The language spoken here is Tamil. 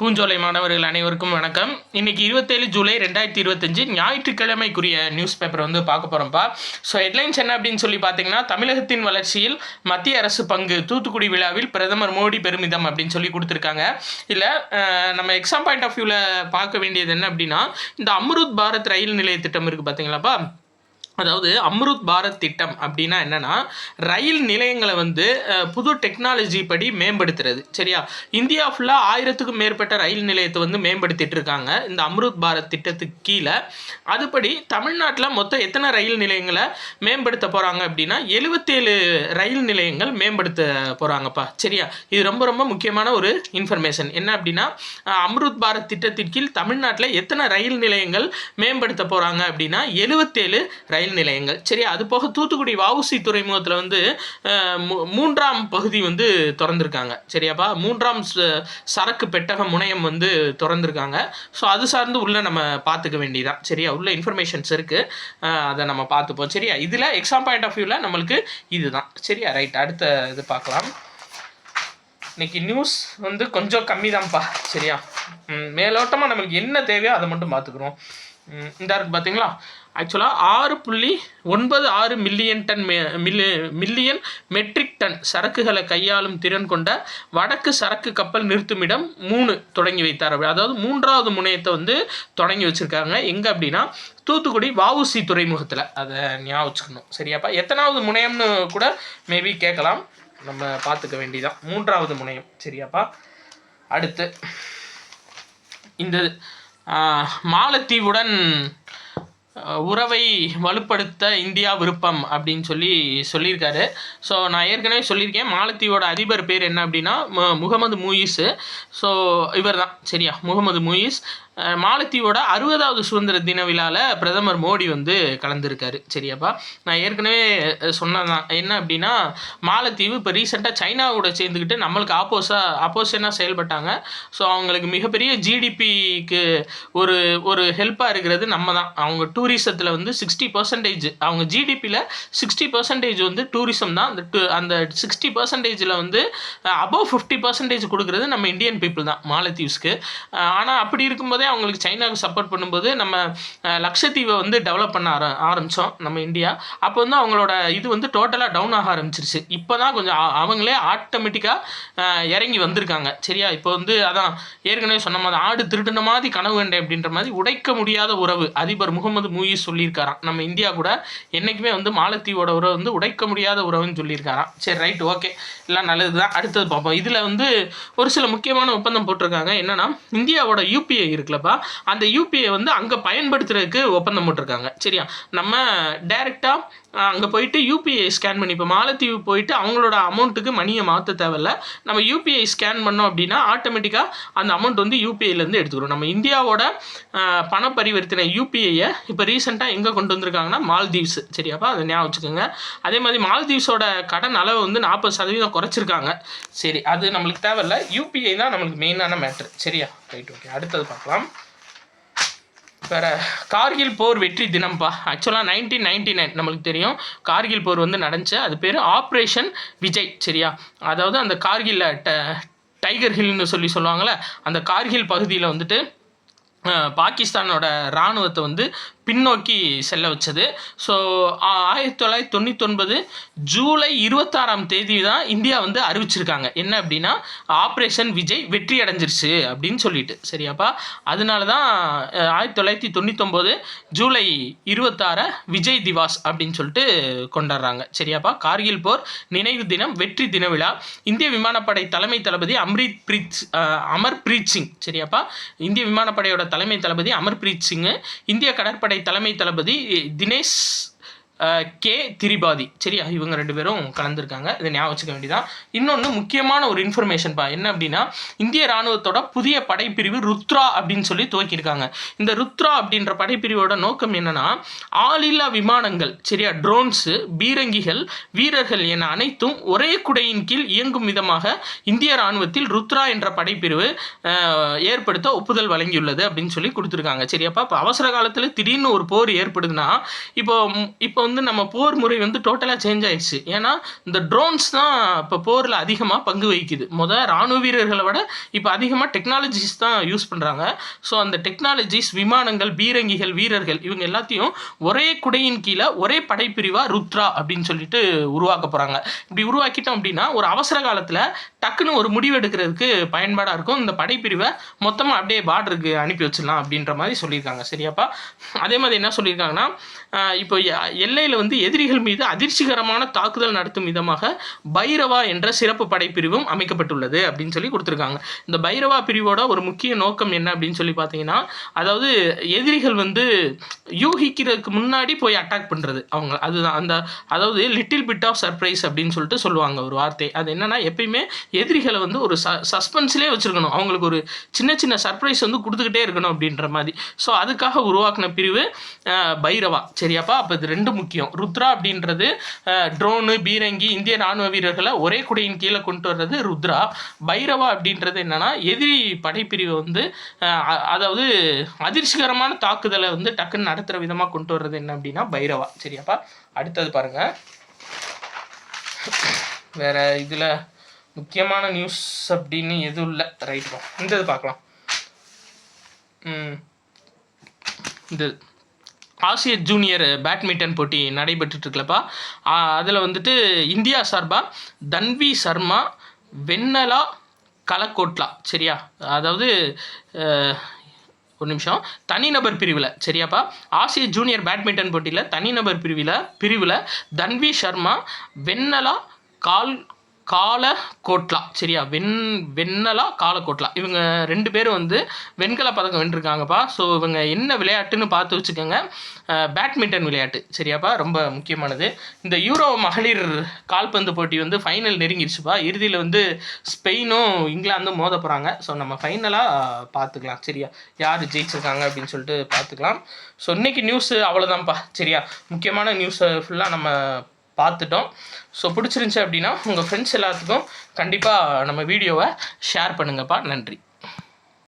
பூஞ்சோலை மாணவர்கள் அனைவருக்கும் வணக்கம். இன்னைக்கு 27 ஜூலை 2025 ஞாயிற்றுக்கிழமைக்குரிய நியூஸ் பேப்பர் வந்து பார்க்க போகிறோம்ப்பா. ஸோ ஹெட்லைன்ஸ் என்ன அப்படின்னு சொல்லி பார்த்தீங்கன்னா, தமிழகத்தின் வளர்ச்சியில் மத்திய அரசு பங்கு, தூத்துக்குடி விழாவில் பிரதமர் மோடி பெருமிதம் அப்படின்னு சொல்லி கொடுத்துருக்காங்க. இல்லை நம்ம எக்ஸாம் பாயிண்ட் ஆஃப் வியூவில் பார்க்க வேண்டியது என்ன அப்படின்னா, இந்த அம்ருத் பாரத் ரயில் நிலைய திட்டம் இருக்குது பார்த்தீங்களாப்பா. அதாவது அம்ருத் பாரத் திட்டம் அப்படின்னா என்னென்னா, ரயில் நிலையங்களை வந்து புது டெக்னாலஜி படி மேம்படுத்துறது. சரியா, இந்தியா ஃபுல்லாக 1000க்கும் மேற்பட்ட ரயில் நிலையத்தை வந்து மேம்படுத்திட்டு இருக்காங்க இந்த அம்ருத் பாரத் திட்டத்துக்கு கீழே. அதுபடி தமிழ்நாட்டில் மொத்தம் எத்தனை ரயில் நிலையங்களை மேம்படுத்த போகிறாங்க அப்படின்னா 77 ரயில் நிலையங்கள் மேம்படுத்த போகிறாங்கப்பா. சரியா, இது ரொம்ப ரொம்ப முக்கியமான ஒரு இன்ஃபர்மேஷன். என்ன அப்படின்னா, அம்ருத் பாரத் திட்டத்தின் கீழ் தமிழ்நாட்டில் எத்தனை ரயில் நிலையங்கள் மேம்படுத்த போகிறாங்க அப்படின்னா 77 ரயில் நிலையங்கள். சரி, அது போக தூத்துக்குடி வஉசி துறைமுகத்தில் வந்து 3ஆம் பகுதி வந்து திறந்திருக்காங்க. சரியாப்பா, 3ஆம் சரக்கு பெட்டக முனையம் வந்து திறந்திருக்காங்க. ஸோ அது சார்ந்து உள்ள நம்ம பார்த்துக்க வேண்டியதான். சரியா, உள்ள இன்ஃபர்மேஷன்ஸ் இருக்குது, அதை நம்ம பார்த்துப்போம். சரியா, இதில் எக்ஸாம் பாயிண்ட் ஆஃப் வியூவில் நம்மளுக்கு இதுதான். சரியா, ரைட், அடுத்த இது பார்க்கலாம். இன்னைக்கு நியூஸ் வந்து கொஞ்சம் கம்மி தான்ப்பா. சரியா, மேலோட்டமாக நம்மளுக்கு என்ன தேவையோ அதை மட்டும் பார்த்துக்குறோம். இந்த இருக்குது பார்த்தீங்களா, ஆக்சுவலாக 6.96 million ton million metric ton சரக்குகளை கையாளும் திறன் கொண்ட வடக்கு சரக்கு கப்பல் நிறுத்துமிடம் 3 தொடங்கி வைத்தார். அதாவது 3வது முனையத்தை வந்து தொடங்கி வச்சுருக்காங்க. எங்கே அப்படின்னா தூத்துக்குடி வஉசி துறைமுகத்தில். அதை ஞாபகம் வச்சுக்கணும். சரியாப்பா, எத்தனாவது முனையம்னு கூட மேபி கேட்கலாம், நம்ம பார்த்துக்க வேண்டியதான். 3வது முனையம். சரியாப்பா, அடுத்து இந்த மாலத்தீவுடன் உறவை வலுப்படுத்த இந்தியா விருப்பம் அப்படின்னு சொல்லியிருக்காரு. ஸோ நான் ஏற்கனவே சொல்லியிருக்கேன், மாலத்தீவோட அதிபர் பேர் என்ன அப்படின்னா முகமது முயிஸ். ஸோ இவர் தான். சரியா, முகமது முயிஸ் மாலத்தீவோட 60வது சுதந்திர தின விழாவில் பிரதமர் மோடி வந்து கலந்துருக்காரு. சரியாப்பா, நான் ஏற்கனவே சொன்னதான். என்ன அப்படின்னா, மாலத்தீவு இப்போ ரீசெண்டாக சைனாவோட சேர்ந்துக்கிட்டு நம்மளுக்கு ஆப்போசிஷனாக செயல்பட்டாங்க. ஸோ அவங்களுக்கு மிகப்பெரிய ஜிடிபிக்கு ஒரு ஹெல்ப்பாக இருக்கிறது நம்ம தான். அவங்க டூரிசத்தில் வந்து 60% அவங்க ஜிடிபியில் 60% வந்து டூரிசம் தான். அந்த 60%ல் வந்து அபவ் 50% கொடுக்குறது நம்ம இந்தியன் பீப்புள் தான் மாலத்தீவ்ஸ்க்கு. ஆனால் அப்படி இருக்கும்போதே அவங்களுக்கு சைனாவுக்கு சப்போர்ட் பண்ணும்போது நம்ம லக்ஷத்தீவை வந்து டெவலப் பண்ண ஆரம்பித்தோம் நம்ம இந்தியா. அப்போ வந்து அவங்களோட இது வந்து டோட்டலாக டவுன் ஆக ஆரம்பிச்சிருச்சு. இப்போ தான் கொஞ்சம் அவங்களே ஆட்டோமேட்டிக்காக இறங்கி வந்திருக்காங்க. சரியா, இப்போ வந்து அதான் ஏற்கனவே சொன்ன மாதிரி ஆடு திருடின மாதிரி கனவு கண்டேன் அப்படின்ற மாதிரி உடைக்க முடியாத உறவு அதிபர் முகமது முயிஸ் சொல்லியிருக்காராம். நம்ம இந்தியா கூட என்றைக்குமே வந்து மாலத்தீவோட உறவு வந்து உடைக்க முடியாத உறவுன்னு சொல்லியிருக்காராம். சரி, ரைட், ஓகே, எல்லாம் நல்லது தான். அடுத்தது பார்ப்போம். இதில் வந்து ஒரு சில முக்கியமான ஒப்பந்தம் போட்டிருக்காங்க. என்னென்னா, இந்தியாவோட யூபிஐ இருக்குல்லப்பா, அந்த யூபிஐ வந்து அங்கே பயன்படுத்துறதுக்கு ஒப்பந்தம் போட்டிருக்காங்க. சரியா, நம்ம டைரெக்டாக அங்கே போயிட்டு யூபிஐ ஸ்கேன் பண்ணி, இப்போ மாலத்தீவு போயிட்டு அவங்களோட அமௌண்ட்டுக்கு மணியை மாற்ற தேவையில்ல. நம்ம யூபிஐ ஸ்கேன் பண்ணோம் அப்படின்னா ஆட்டோமேட்டிக்காக அந்த அமௌண்ட் வந்து யூபிஐலேருந்து எடுத்துக்கிறோம். நம்ம இந்தியாவோட பண பரிவர்த்தனை யூபிஐயை இப்போ ரீசெண்டாக எங்கே கொண்டு வந்திருக்காங்கன்னா மால்தீவ்ஸ். சரியாப்பா, அதை ஞாபகம் வச்சுக்கோங்க. அதே மாதிரி மால்தீவ்ஸோட கடன் அளவு வந்து 40% குறைச்சிருக்காங்க. சரி, அது நம்மளுக்கு தேவையில்ல, யூபிஐ தான் நம்மளுக்கு மெயினான மேட்ரு. சரியா, ரைட், ஓகே, அடுத்தது பார்க்கலாம். வேறு கார்கில் போர் வெற்றி தினம்ப்பா. ஆக்சுவலாக 1999 நம்மளுக்கு தெரியும் கார்கில் போர் வந்து நடந்துச்சு. அது பேர் ஆப்ரேஷன் விஜய். சரியா, அதாவது அந்த கார்கில்ல டைகர் ஹில்னு சொல்லுவாங்கள்ல, அந்த கார்கில் பகுதியில் வந்துட்டு பாகிஸ்தானோட இராணுவத்தை வந்து பின்னோக்கி செல்ல வச்சது. ஸோ 1999 ஜூலை 26ஆம் தேதி தான் இந்தியா வந்து அறிவிச்சிருக்காங்க. என்ன அப்படின்னா, ஆப்ரேஷன் விஜய் வெற்றி அடைஞ்சிருச்சு அப்படின்னு சொல்லிட்டு. சரியாப்பா, அதனால தான் 1999 ஜூலை 26 விஜய் திவாஸ் அப்படின்னு சொல்லிட்டு கொண்டாடுறாங்க. சரியாப்பா, கார்கில் போர் நினைவு தினம், வெற்றி தின விழா. இந்திய விமானப்படை தலைமை தளபதி அமர்பிரீத் சிங். சரியாப்பா, இந்திய விமானப்படையோட தலைமை தளபதி அமர்பிரீத் சிங், இந்திய கடற்படை தலைமை தளபதி தினேஷ் கே திரிபாதி. சரியா, இவங்க 2 பேரும் கலந்துருக்காங்க. இதை ஞாபகம் வச்சுக்க வேண்டியதான். இன்னொன்று முக்கியமான ஒரு இன்ஃபர்மேஷன்ப்பா. என்ன அப்படின்னா, இந்திய ராணுவத்தோட புதிய படைப்பிரிவு ருத்ரா அப்படின்னு சொல்லி துவக்கியிருக்காங்க. இந்த ருத்ரா அப்படின்ற படைப்பிரிவோட நோக்கம் என்னன்னா, ஆளில்லா விமானங்கள், சரியா, ட்ரோன்ஸு, பீரங்கிகள், வீரர்கள் என அனைத்தும் ஒரே குடையின் கீழ் இயங்கும் விதமாக இந்திய ராணுவத்தில் ருத்ரா என்ற படைப்பிரிவு ஏற்படுத்த ஒப்புதல் வழங்கியுள்ளது அப்படின்னு சொல்லி கொடுத்துருக்காங்க. சரியாப்பா, இப்போ அவசர காலத்தில் திடீர்னு ஒரு போர் ஏற்படுதுன்னா இப்போ வந்து நம்ம போர் முறை வந்து டோட்டலாக சேஞ்ச் ஆயிடுச்சு. ஏன்னா இந்த ட்ரோன்ஸ் தான் இப்போ போரில் அதிகமாக பங்கு வகிக்குது. இராணுவ வீரர்களை விட இப்போ அதிகமாக டெக்னாலஜிஸ் தான் யூஸ் பண்ணுறாங்க. ஸோ அந்த டெக்னாலஜிஸ், விமானங்கள், பீரங்கிகள், வீரர்கள் இவங்க எல்லாத்தையும் ஒரே குடையின் கீழே ஒரே படைப்பிரிவாக ருத்ரா அப்படின்னு சொல்லிட்டு உருவாக்க போகிறாங்க. இப்படி உருவாக்கிட்டோம் அப்படின்னா ஒரு அவசர காலத்தில் டக்குன்னு ஒரு முடிவு எடுக்கிறதுக்கு பயன்பாடாக இருக்கும். இந்த படைப்பிரிவை மொத்தமாக அப்படியே பார்டருக்கு அனுப்பி வச்சிடலாம் அப்படின்ற மாதிரி சொல்லியிருக்காங்க. சரியாப்பா? அதே மாதிரி என்ன சொல்லியிருக்காங்கன்னா, இப்போ எல்லையில் வந்து எதிரிகள் மீது அதிர்ச்சிகரமான தாக்குதல் நடத்தும் விதமாக பைரவா என்ற சிறப்பு படைப்பிரிவும் அமைக்கப்பட்டுள்ளது அப்படின்னு சொல்லி கொடுத்துருக்காங்க. இந்த பைரவா பிரிவோட ஒரு முக்கிய நோக்கம் என்ன அப்படின்னு சொல்லி பார்த்தீங்கன்னா, அதாவது எதிரிகள் வந்து யூகிக்கிறதுக்கு முன்னாடி போய் அட்டாக் பண்ணுறது அவங்க. அதுதான் அந்த அதாவது லிட்டில் பிட் ஆஃப் சர்ப்ரைஸ் அப்படின்னு சொல்லிட்டு சொல்லுவாங்க ஒரு வார்த்தை. அது என்னன்னா, எப்பயுமே எதிரிகளை வந்து ஒரு சஸ்பென்ஸ்லேயே வச்சுருக்கணும். அவங்களுக்கு ஒரு சின்ன சின்ன சர்ப்ரைஸ் வந்து கொடுத்துக்கிட்டே இருக்கணும் அப்படின்ற மாதிரி. ஸோ அதுக்காக உருவாக்கின பிரிவு பைரவா. சரியாப்பா? அப்போ இது 2 முக்கியம். ருத்ரா அப்படின்றது ட்ரோனு, பீரங்கி, இந்திய ராணுவ வீரர்களை ஒரே குடையின் கீழே கொண்டு வர்றது ருத்ரா. பைரவா அப்படின்றது என்னன்னா, எதிரி படைப்பிரிவை வந்து அதாவது அதிர்ச்சிகரமான தாக்குதலை வந்து டக்குன்னு நடத்துகிற விதமாக கொண்டு வர்றது என்ன அப்படின்னா பைரவா. சரியாப்பா? அடுத்தது பாருங்கள். வேற இதில் முக்கியமான நியூஸ் அப்படின்னு எதுவும் இல்லை. ரைட், இந்த இது பார்க்கலாம். இந்த ஆசிய ஜூனியர் பேட்மிண்டன் போட்டி நடைபெற்றுட்ருக்குலப்பா. அதில் வந்துட்டு இந்தியா சார்பாக தன்வி சர்மா, வெண்ணலா கலக்கோட்லா. சரியா? அதாவது ஒரு நிமிஷம், தனிநபர் பிரிவில். சரியாப்பா? ஆசிய ஜூனியர் பேட்மிண்டன் போட்டியில் தனிநபர் பிரிவில் தன்வி சர்மா, வெண்ணலா காலக்கோட்லா. சரியா? வெண்ணலா காலக்கோட்லா இவங்க 2 பேரும் வந்து வெண்கல பதக்கம் வென்றிருக்காங்கப்பா. ஸோ இவங்க என்ன விளையாட்டுன்னு பார்த்து வச்சுக்கோங்க. பேட்மிண்டன் விளையாட்டு. சரியாப்பா? ரொம்ப முக்கியமானது. இந்த யூரோ மகளிர் கால்பந்து போட்டி வந்து ஃபைனல் நெருங்கிடுச்சுப்பா. இறுதியில் வந்து ஸ்பெயினும் இங்கிலாந்தும் மோத போகிறாங்க. ஸோ நம்ம ஃபைனலாக பார்த்துக்கலாம். சரியா? யார் ஜெயிச்சிருக்காங்க அப்படின்னு சொல்லிட்டு பார்த்துக்கலாம். ஸோ இன்றைக்கி நியூஸு அவ்வளோதான்ப்பா. சரியா? முக்கியமான நியூஸை ஃபுல்லாக நம்ம பார்த்துட்டோம். ஸோ பிடிச்சிருந்துச்சி அப்படின்னா உங்கள் ஃப்ரெண்ட்ஸ் எல்லாத்துக்கும் கண்டிப்பாக நம்ம வீடியோவை ஷேர் பண்ணுங்கப்பா. நன்றி.